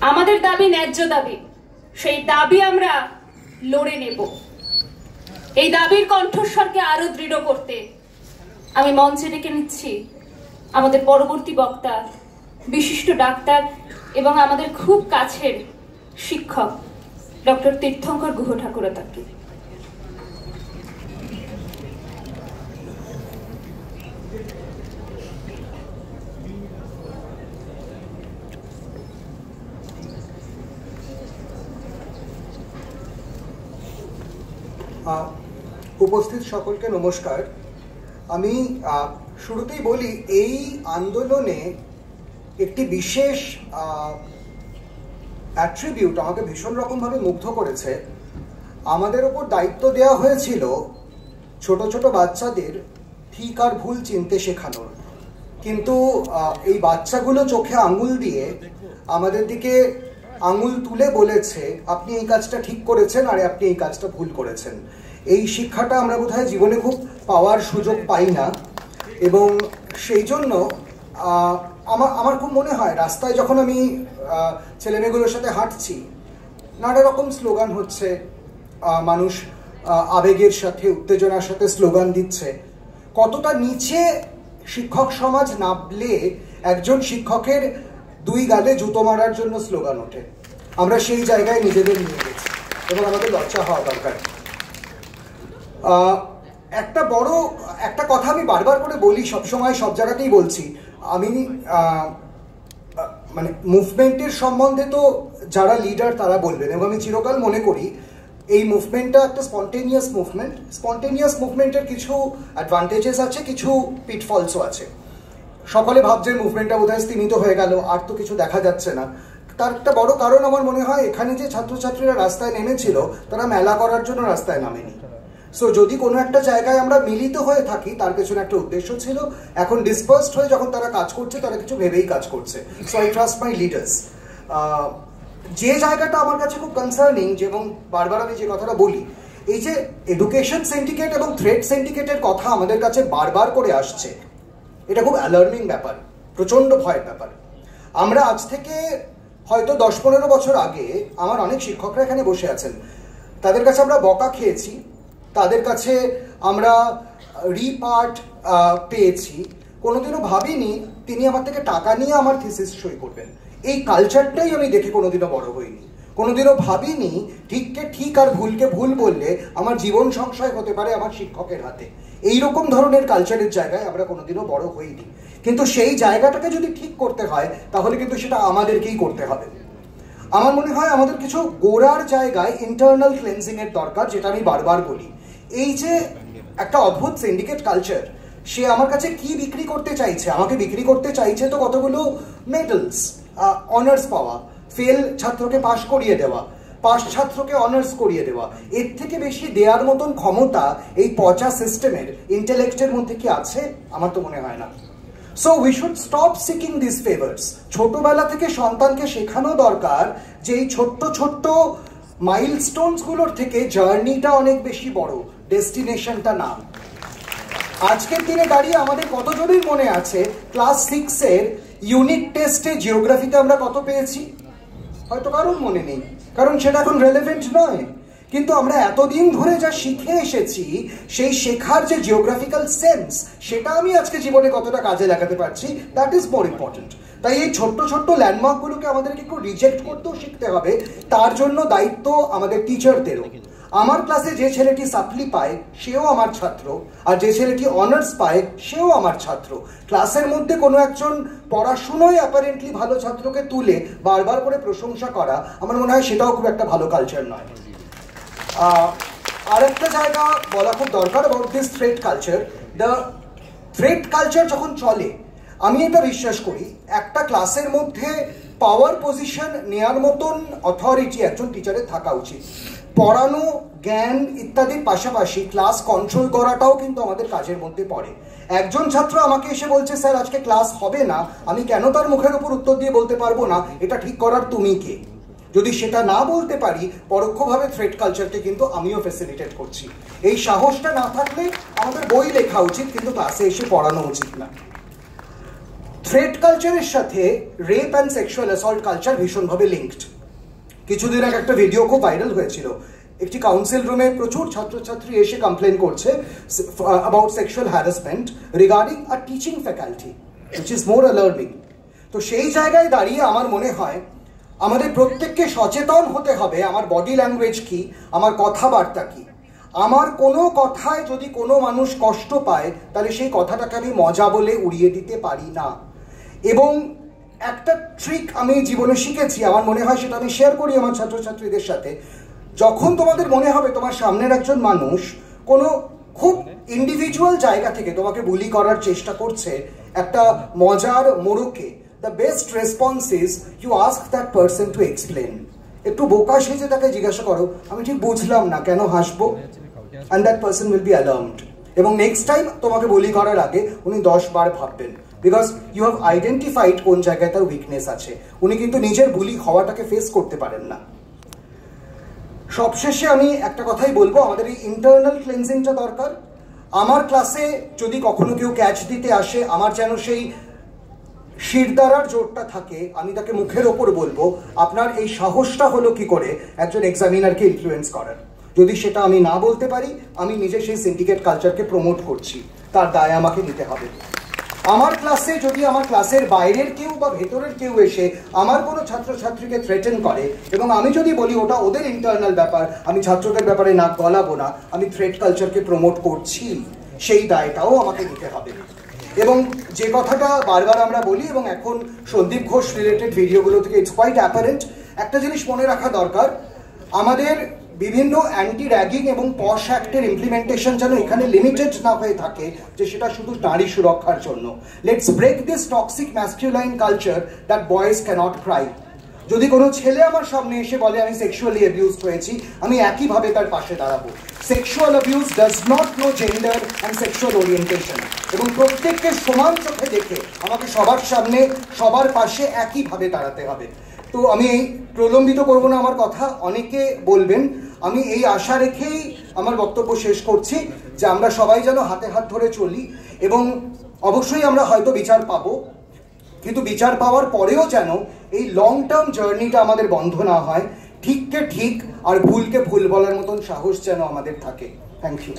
আমাদের দাবি ন্যায্য দাবি, সেই দাবি আমরা লড়ে নেব। এই দাবির কণ্ঠস্বরকে আরো দৃঢ় করতে আমি মঞ্চে ডেকে নিচ্ছি আমাদের পরবর্তী বক্তা, বিশিষ্ট ডাক্তার এবং আমাদের খুব কাছের শিক্ষক ডক্টর তীর্থঙ্কর গুহ ঠাকুরতাকে। উপস্থিত সকলকে নমস্কার। আমি শুরুতেই বলি, এই আন্দোলনে একটি বিশেষ অ্যাট্রিবিউট আমাকে ভীষণ রকমভাবে মুগ্ধ করেছে। আমাদের ওপর দায়িত্ব দেওয়া হয়েছিল ছোট ছোট বাচ্চাদের ঠিক আর ভুল চিনতে শেখানোর, কিন্তু এই বাচ্চাগুলো চোখে আঙুল দিয়ে আমাদের দিকে আঙুল তুলে বলেছে আপনি এই কাজটা ঠিক করেছেন আর আপনি এই কাজটা ভুল করেছেন। এই শিক্ষাটা আমরা বোধহয় জীবনে খুব পাওয়ার সুযোগ পাই না, এবং সেই জন্য আমার খুব মনে হয় রাস্তায় যখন আমি ছেলেমেয়েগুলোর সাথে হাঁটছি, নানা রকম স্লোগান হচ্ছে, মানুষ আবেগের সাথে উত্তেজনার সাথে স্লোগান দিচ্ছে। কতটা নিচে শিক্ষক সমাজ নামলে একজন শিক্ষকের দুই গালে জুতো মারার জন্য স্লোগান ওঠে। আমরা সেই জায়গায় নিজেদের নিয়ে গেছি এবং আমাদের লজ্জা হওয়া দরকার। একটা কথা আমি বারবার করে বলি, সবসময় সব জায়গাতেই বলছি, আমি মানে মুভমেন্টের সম্বন্ধে তো যারা লিডার তারা বলবেন, এবং আমি চিরকাল মনে করি এই মুভমেন্টটা একটা স্পন্টেনিয়াস মুভমেন্টের কিছু অ্যাডভান্টেজেস আছে, কিছু পিটফলসও আছে। সকলে ভাবছেন মুভমেন্টটা বোধহয় স্তীমিত হয়ে গেল, আর তো কিছু দেখা যাচ্ছে না। তার একটা বড় কারণ আমার মনে হয়, এখানে যে ছাত্রছাত্রীরা রাস্তায় নেমেছিল তারা মেলা করার জন্য রাস্তায় নামেনি। সো যদি কোনো একটা জায়গায় আমরা মিলিত হয়ে থাকি, তার পেছনে একটা উদ্দেশ্য ছিল। এখন ডিসপার্সড হয়ে যখন তারা কাজ করছে, তারা কিছু ভেবেই কাজ করছে। So I trust my leaders. যে জায়গাটা আমার কাছে খুব কনসার্নিং, এবং বারবার আমি যে কথাটা বলি, এই যে এডুকেশন সিন্ডিকেট এবং থ্রেড সিন্ডিকেটের কথা আমাদের কাছে বারবার করে আসছে, এটা খুব অ্যালার্মিং ব্যাপার, প্রচণ্ড ভয়ের ব্যাপার। আমরা আজ থেকে হয়তো 10-15 বছর আগে আমার অনেক শিক্ষকরা এখানে বসে আছেন, তাদের কাছে আমরা বকা খেয়েছি, তাদের কাছে আমরা রিপার্ট পেয়েছি। কোনোদিনও ভাবিনি তিনি আমার থেকে টাকা নিয়ে আমার থিসিস সই করবেন। এই কালচারটাই আমি দেখে কোনোদিনও বড় হইনি। কোনোদিনও ভাবিনি ঠিককে ঠিক আর ভুলকে ভুল বললে আমার জীবন সংশয় হতে পারে আমার শিক্ষকের হাতে। এইরকম ধরনের কালচারের জায়গায় আমরা কোনোদিনও বড় হইনি, কিন্তু সেই জায়গাটাকে যদি ঠিক করতে হয় তাহলে কিন্তু সেটা আমাদেরকেই করতে হবে। আমার মনে হয় আমাদের কিছু গোড়ার জায়গায় ইন্টারনাল ক্লেন্সিং এর দরকার, যেটা আমি বারবার বলি। এই যে একটা অদ্ভুত সিন্ডিকেট কালচার, সে আমার কাছে কি বিক্রি করতে চাইছে? আমাকে বিক্রি করতে চাইছে তো কতগুলো মেডেলস, অনার্স পাওয়া, ফেল ছাত্রকে পাশ করিয়ে দেওয়া, পাশ ছাত্রকে অনার্স করিয়ে দেওয়া। এর থেকে বেশি দেওয়ার মতন ক্ষমতা এই পচা সিস্টেমের ইন্টেলেক্টের মধ্যে কি আছে? আমার তো মনে হয় না। So we should stop seeking this favours. ছোটবেলা থেকে সন্তানকে শেখানো দরকার যে এই ছোট্ট ছোট্ট মাইলস্টোনসগুলোর থেকে জার্নিটা অনেক বেশি বড়, ডেস্টিনেশনটা না। আজকের দিনে দাঁড়িয়ে আমাদের কতজনের মনে আছে ক্লাস 6-এর ইউনিট টেস্টে জিওগ্রাফিতে আমরা কত পেয়েছি? হয়তো কারণ মনে নেই, কারণ সেটা এখন রেলেভেন্ট নয়। কিন্তু আমরা এতদিন ধরে যা শিখে এসেছি, সেই শেখার যে জিওগ্রাফিক্যাল সেন্স, সেটা আমি আজকে জীবনে কতটা কাজে লাগাতে পারছি, দ্যাট ইজ মোর ইম্পর্টেন্ট। তাই এই ছোট্ট ছোট্ট ল্যান্ডমার্কগুলোকে আমাদেরকে একটু রিজেক্ট করতেও শিখতে হবে। তার জন্য দায়িত্ব আমাদের টিচারদেরও। আমার ক্লাসে যে ছেলেটি সাপ্লি পায় সেও আমার ছাত্র, আর যে ছেলেটি অনার্স পায় সেও আমার ছাত্র। ক্লাসের মধ্যে কোনো একজন পড়াশুনোয় অ্যাপারেন্টলি ভালো ছাত্রকে তুলে বারবার করে প্রশংসা করা, আমার মনে হয় সেটাও খুব একটা ভালো কালচার নয়। আর একটা জায়গা বলা খুব দরকার about this thread culture. The thread culture যখন চলে, আমি এটা বিশ্বাস করি একটা ক্লাসের মধ্যে পাওয়ার পজিশন নেয়ার মতন অথরিটি একজন টিচারের থাকা উচিত। পড়ানো, জ্ঞান ইত্যাদির পাশাপাশি ক্লাস কন্ট্রোল করাটাও কিন্তু আমাদের কাজের মধ্যে পড়ে। একজন ছাত্র আমাকে এসে বলছে, স্যার আজকে ক্লাস হবে না, আমি কেন তার মুখের উপর উত্তর দিয়ে বলতে পারবো না এটা ঠিক করার তুমি কে? যদি সেটা না বলতে পারি, পরোক্ষভাবে থ্রেড কালচারকে কিন্তু আমিও ফ্যাসিলিটেট করছি। এই সাহসটা না থাকলে আমাদের বই লেখা উচিত, কিন্তু ক্লাসে এসে পড়ানো উচিত না। থ্রেট কালচারের সাথে rape and sexual assault culture ভীষণভাবে লিঙ্কড। কিছুদিন আগে একটা ভিডিও খুব ভাইরাল হয়েছিল, একটি কাউন্সিল রুমে প্রচুর ছাত্রছাত্রী এসে কমপ্লেন করছে about sexual harassment regarding a teaching faculty, which is more alarming. তো সেই জায়গায় দাঁড়িয়ে আমার মনে হয় আমাদের প্রত্যেককে সচেতন হতে হবে আমার বডি ল্যাঙ্গুয়েজ কি, আমার কথাবার্তা কি। আমার কোনো কথায় যদি কোনো মানুষ কষ্ট পায় তাহলে সেই কথাটাকে আমি মজা বলে উড়িয়ে দিতে পারি না। এবং একটা ট্রিক আমি জীবনে শিখেছি, আমার মনে হয় সেটা আমি শেয়ার করি আমার ছাত্রছাত্রীদের সাথে। যখন তোমাদের মনে হবে তোমার সামনের একজন মানুষ কোনো খুব ইন্ডিভিজুয়াল জায়গা থেকে তোমাকে বুলি করার চেষ্টা করছে একটা মজার মোড়কে, the best response is you ask that person to explain. একটু বোকা সেজে তাকে জিজ্ঞাসা করো, আমি ঠিক বুঝলাম না, কেন হাসবো? And that person will be alarmed. এবং নেক্সট টাইম তোমাকে বুলি করার আগে উনি 10 বার ভাববেন, বিকজ ইউ হ্যাভ আইডেন্টিফাইড কোন জায়গায় তার উইকনেস আছে। উনি কিন্তু নিজের বুলি হওয়াটাকে ফেস করতে পারেন না। সবশেষে আমি একটা কথাই বলবো, আমাদের এই ইন্টারনাল ক্লেন্সিংটা দরকার। আমার ক্লাসে যদি কখনো কেউ ক্যাচ দিতে আসে, আমার যেন সেই শিরদাঁড়ার জোরটা থাকে, আমি তাকে মুখের ওপর বলবো আপনার এই সাহসটা হলো কি করে একজন এক্সামিনারকে ইনফ্লুয়েন্স করার। যদি সেটা আমি না বলতে পারি, আমি নিজে সেই সিন্ডিকেট কালচারকে প্রমোট করছি, তার দায় আমাকে নিতে হবে। আমার ক্লাসে যদি আমার ক্লাসের বাইরের কেউ বা ভেতরের কেউ এসে আমার কোনো ছাত্রছাত্রীকে থ্রেটেন করে এবং আমি যদি বলি ওটা ওদের ইন্টারনাল ব্যাপার, আমি ছাত্রদের ব্যাপারে নাক গলাবো না, আমি থ্রেট কালচারকে প্রমোট করছি, সেই দায়টাও আমাকে নিতে হবে। এবং যে কথাটা বারবার আমরা বলি এবং এখন সন্দীপ ঘোষ রিলেটেড ভিডিওগুলো থেকে ইটস কোয়াইট অ্যাপারেন্ট, একটা জিনিস মনে রাখা দরকার, আমাদের বিভিন্ন অ্যান্টি র্যাগিং এবং পশ অ্যাক্টের ইমপ্লিমেন্টেশন যেন এখানে লিমিটেড না হয়ে থাকে যে সেটা শুধু নারী সুরক্ষার জন্য। Let's break this toxic masculine culture that boys can't cry. যদি কোনো ছেলে আমার সামনে এসে বলে আমি সেক্সুয়ালি অ্যাবিউজড হয়েছি, আমি একইভাবে তার পাশে দাঁড়াবো। Sexual abuse does not know gender and sexual orientation. এবং প্রত্যেককে সমান চোখে দেখে আমাকে সবার সামনে সবার পাশে একইভাবে দাঁড়াতে হবে। তো আমি প্রলম্বিত করবো না আমার কথা, অনেকে বলবেন, আমি এই আশা রেখেই আমার বক্তব্য শেষ করছি যে আমরা সবাই যেন হাতে হাত ধরে চলি এবং অবশ্যই আমরা হয়তো বিচার পাবো, কিন্তু বিচার পাওয়ার পরেও যেন এই লং টার্ম জার্নিটা আমাদের বন্ধ না হয়। ঠিককে ঠিক আর ভুলকে ভুল বলার মতন সাহস যেন আমাদের থাকে। Thank you.